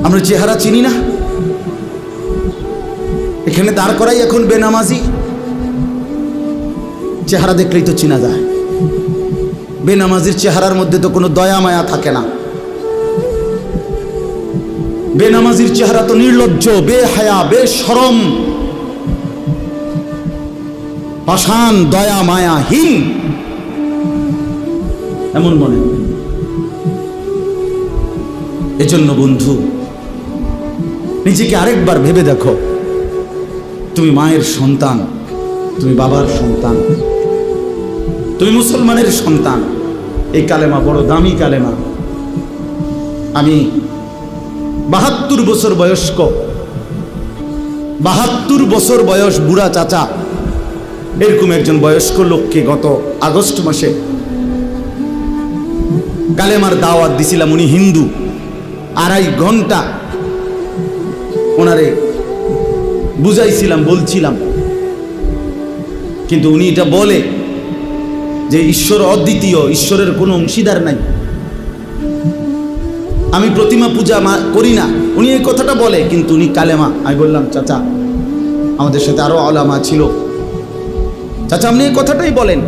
আমরা চেহারা চিনি না। এখানে দাঁড় করাই এখন বেনামাজি, চেহারা দেখলেই তো চিনা যায়। বেনামাজির চেহারার মধ্যে তো কোনো দয়া মায়া থাকে না। বেনামাজির চেহারা তো নির্লজ্জ, বেহায়া, বেশরম, পাষাণ, দয়া মায়াহীন এমন মনে হয়। এজন্য বন্ধু, নিজেকে আরেকবার ভেবে দেখো। তুমি মায়ের সন্তান, তুমি বাবার সন্তান, তুমি মুসলমানের সন্তান। এই কালেমা বড় দামি কালেমা। আমি 72 বছর বয়স্ক, 72 বছর বয়স বুড়া চাচা, এরকম একজন বয়স্ক লোককে গত আগস্ট মাসে কালেমার দাওয়াত দিছিলাম। উনি হিন্দু। 2.5 ঘন্টা ওনারে বুঝাইছিলাম, বলছিলাম, কিন্তু উনি এটা বলে যে ঈশ্বর অদ্বিতীয়, ঈশ্বরের কোনো অংশীদার নাই, আমি প্রতিমা পূজা করি না। উনি এই কথাটা বলে, কিন্তু উনি কালেমা। আমি বললাম, চাচা, আমাদের সাথে আরো আলেমা ছিল, চাচা আপনি এই কথাটাই বলেন।